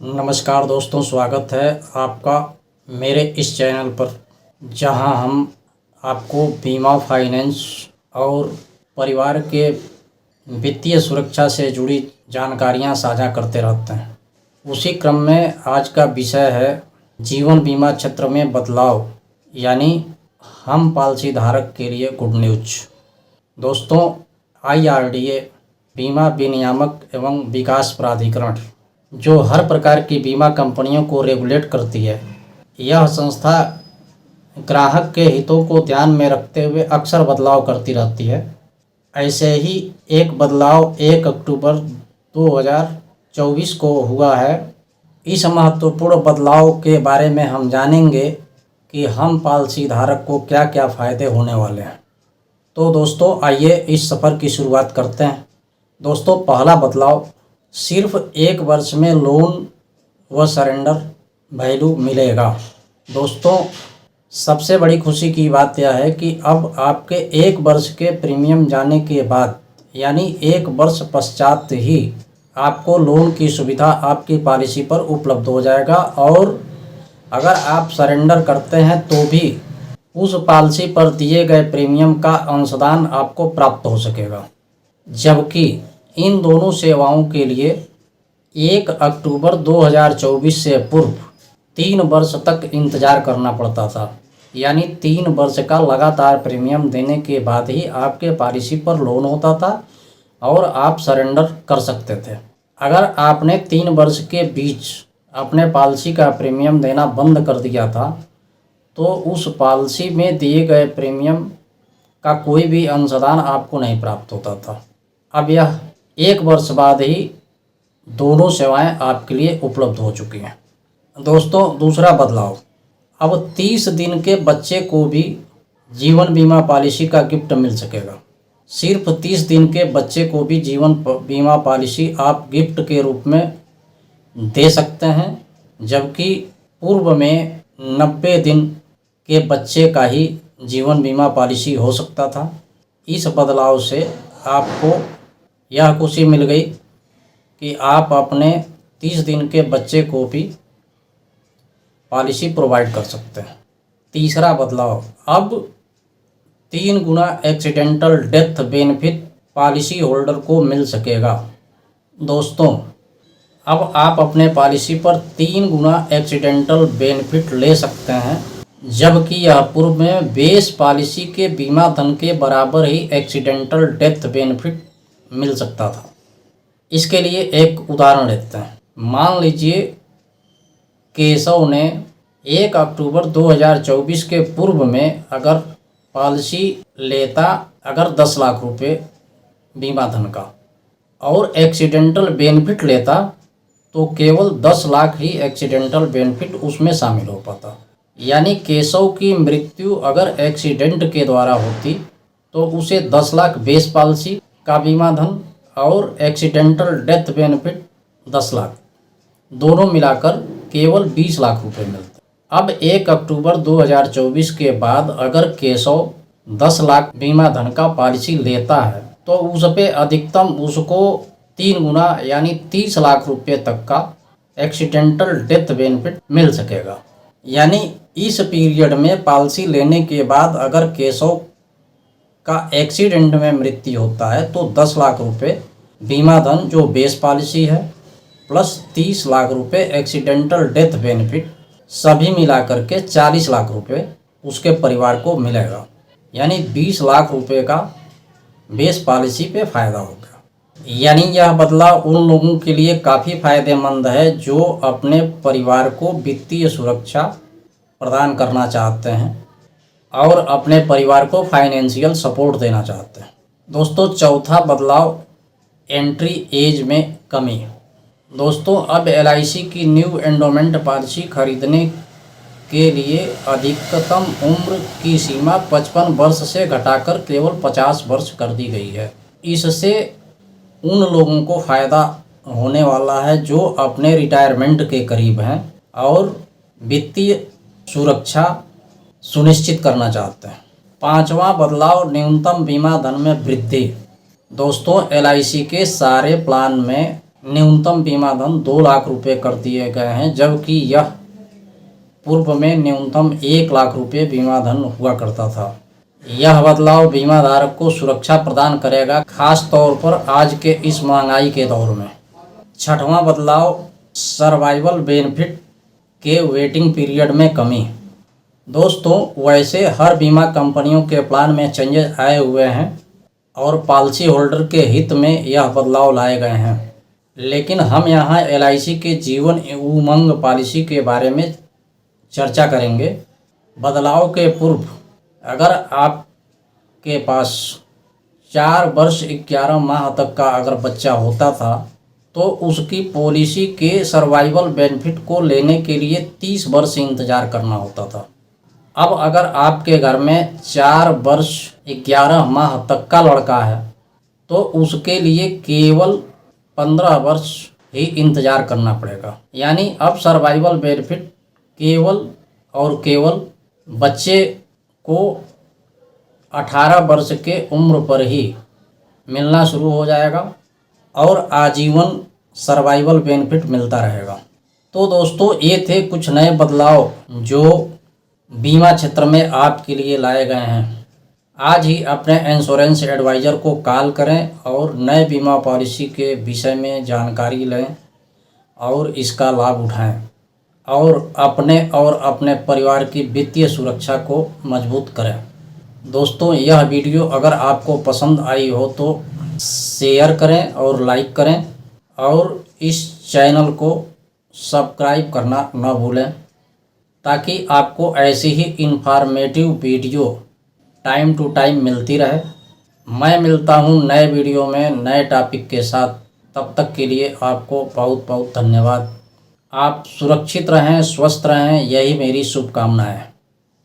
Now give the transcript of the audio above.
नमस्कार दोस्तों, स्वागत है आपका मेरे इस चैनल पर, जहां हम आपको बीमा, फाइनेंस और परिवार के वित्तीय सुरक्षा से जुड़ी जानकारियां साझा करते रहते हैं। उसी क्रम में आज का विषय है जीवन बीमा क्षेत्र में बदलाव, यानी हम पॉलिसी धारक के लिए गुड न्यूज। दोस्तों, IRDA बीमा विनियामक एवं विकास प्राधिकरण, जो हर प्रकार की बीमा कंपनियों को रेगुलेट करती है, यह संस्था ग्राहक के हितों को ध्यान में रखते हुए अक्सर बदलाव करती रहती है। ऐसे ही एक बदलाव 1 अक्टूबर 2024 को हुआ है। इस महत्वपूर्ण बदलाव के बारे में हम जानेंगे कि हम पॉलिसी धारक को क्या क्या फ़ायदे होने वाले हैं। तो दोस्तों, आइए इस सफ़र की शुरुआत करते हैं। दोस्तों, पहला बदलाव, सिर्फ 1 वर्ष में लोन व सरेंडर वैल्यू मिलेगा। दोस्तों, सबसे बड़ी खुशी की बात यह है कि अब आपके 1 वर्ष के प्रीमियम जाने के बाद, यानी 1 वर्ष पश्चात ही आपको लोन की सुविधा आपकी पॉलिसी पर उपलब्ध हो जाएगा, और अगर आप सरेंडर करते हैं तो भी उस पॉलिसी पर दिए गए प्रीमियम का अंशदान आपको प्राप्त हो सकेगा। जबकि इन दोनों सेवाओं के लिए 1 अक्टूबर 2024 से पूर्व 3 वर्ष तक इंतज़ार करना पड़ता था, यानी 3 वर्ष का लगातार प्रीमियम देने के बाद ही आपके पॉलिसी पर लोन होता था और आप सरेंडर कर सकते थे। अगर आपने 3 वर्ष के बीच अपने पॉलिसी का प्रीमियम देना बंद कर दिया था, तो उस पॉलिसी में दिए गए प्रीमियम का कोई भी अंशदान आपको नहीं प्राप्त होता था। अब यह 1 वर्ष बाद ही दोनों सेवाएं आपके लिए उपलब्ध हो चुकी हैं। दोस्तों, दूसरा बदलाव, अब 30 दिन के बच्चे को भी जीवन बीमा पॉलिसी का गिफ्ट मिल सकेगा। सिर्फ 30 दिन के बच्चे को भी जीवन बीमा पॉलिसी आप गिफ्ट के रूप में दे सकते हैं, जबकि पूर्व में 90 दिन के बच्चे का ही जीवन बीमा पॉलिसी हो सकता था। इस बदलाव से आपको यह खुशी मिल गई कि आप अपने 30 दिन के बच्चे को भी पॉलिसी प्रोवाइड कर सकते हैं। तीसरा बदलाव, अब 3 गुना accidental death benefit policy holder को मिल सकेगा। दोस्तों, अब आप अपने पॉलिसी पर 3 गुना एक्सीडेंटल बेनिफिट ले सकते हैं, जबकि यह पूर्व में बेस पॉलिसी के बीमा धन के बराबर ही एक्सीडेंटल डेथ बेनिफिट मिल सकता था। इसके लिए एक उदाहरण लेते हैं। मान लीजिए केशव ने 1 अक्टूबर 2024 के पूर्व में अगर पॉलिसी लेता, अगर 10 लाख रुपए बीमा धन का, और एक्सीडेंटल बेनिफिट लेता, तो केवल 10 लाख ही एक्सीडेंटल बेनिफिट उसमें शामिल हो पाता। यानी केशव की मृत्यु अगर एक्सीडेंट के द्वारा होती तो उसे 10 लाख बेस पॉलिसी का बीमा धन और एक्सीडेंटल डेथ बेनिफिट 10 लाख, दोनों मिलाकर केवल 20 लाख रुपए मिलते। अब 1 अक्टूबर 2024 के बाद अगर केशव 10 लाख बीमा धन का पॉलिसी लेता है, तो उस पे अधिकतम उसको 3 गुना यानी 30 लाख रुपए तक का एक्सीडेंटल डेथ बेनिफिट मिल सकेगा। यानी इस पीरियड में पॉलिसी लेने के बाद अगर केशव का एक्सीडेंट में मृत्यु होता है, तो 10 लाख रुपए बीमा धन जो बेस पॉलिसी है प्लस 30 लाख रुपए एक्सीडेंटल डेथ बेनिफिट, सभी मिलाकर के 40 लाख रुपए उसके परिवार को मिलेगा। यानी 20 लाख रुपए का बेस पॉलिसी पे फ़ायदा होगा। यानी यह बदलाव उन लोगों के लिए काफ़ी फ़ायदेमंद है जो अपने परिवार को वित्तीय सुरक्षा प्रदान करना चाहते हैं और अपने परिवार को फाइनेंशियल सपोर्ट देना चाहते हैं। दोस्तों, चौथा बदलाव, एंट्री एज में कमी। दोस्तों, अब LIC की न्यू एंडोमेंट पॉलिसी खरीदने के लिए अधिकतम उम्र की सीमा 55 वर्ष से घटाकर केवल 50 वर्ष कर दी गई है। इससे उन लोगों को फ़ायदा होने वाला है जो अपने रिटायरमेंट के करीब हैं और वित्तीय सुरक्षा सुनिश्चित करना चाहते हैं। 5वां बदलाव, न्यूनतम बीमा धन में वृद्धि। दोस्तों, LIC के सारे प्लान में न्यूनतम बीमा धन 2 लाख रुपए कर दिए गए हैं, जबकि यह पूर्व में न्यूनतम 1 लाख रुपए बीमा धन हुआ करता था। यह बदलाव बीमा धारक को सुरक्षा प्रदान करेगा, खास तौर पर आज के इस महंगाई के दौर में। छठवां बदलाव, सर्वाइवल बेनिफिट के वेटिंग पीरियड में कमी। दोस्तों, वैसे हर बीमा कंपनियों के प्लान में चेंजेस आए हुए हैं और पॉलिसी होल्डर के हित में यह बदलाव लाए गए हैं, लेकिन हम यहाँ LIC के जीवन उमंग पॉलिसी के बारे में चर्चा करेंगे। बदलाव के पूर्व अगर आपके पास 4 वर्ष 11 माह तक का अगर बच्चा होता था तो उसकी पॉलिसी के सर्वाइवल बेनिफिट को लेने के लिए 30 वर्ष इंतज़ार करना होता था। अब अगर आपके घर में 4 वर्ष 11 माह तक का लड़का है तो उसके लिए केवल 15 वर्ष ही इंतज़ार करना पड़ेगा। यानी अब सर्वाइवल बेनिफिट केवल और केवल बच्चे को 18 वर्ष के उम्र पर ही मिलना शुरू हो जाएगा और आजीवन सर्वाइवल बेनिफिट मिलता रहेगा। तो दोस्तों, ये थे कुछ नए बदलाव जो बीमा क्षेत्र में आपके लिए लाए गए हैं। आज ही अपने इंश्योरेंस एडवाइज़र को कॉल करें और नए बीमा पॉलिसी के विषय में जानकारी लें और इसका लाभ उठाएं और अपने परिवार की वित्तीय सुरक्षा को मजबूत करें। दोस्तों, यह वीडियो अगर आपको पसंद आई हो तो शेयर करें और लाइक करें और इस चैनल को सब्सक्राइब करना न भूलें, ताकि आपको ऐसी ही informative video time to time मिलती रहे। मैं मिलता हूँ नए वीडियो में नए टॉपिक के साथ। तब तक के लिए आपको बहुत बहुत धन्यवाद। आप सुरक्षित रहें, स्वस्थ रहें, यही मेरी शुभकामनाएं है।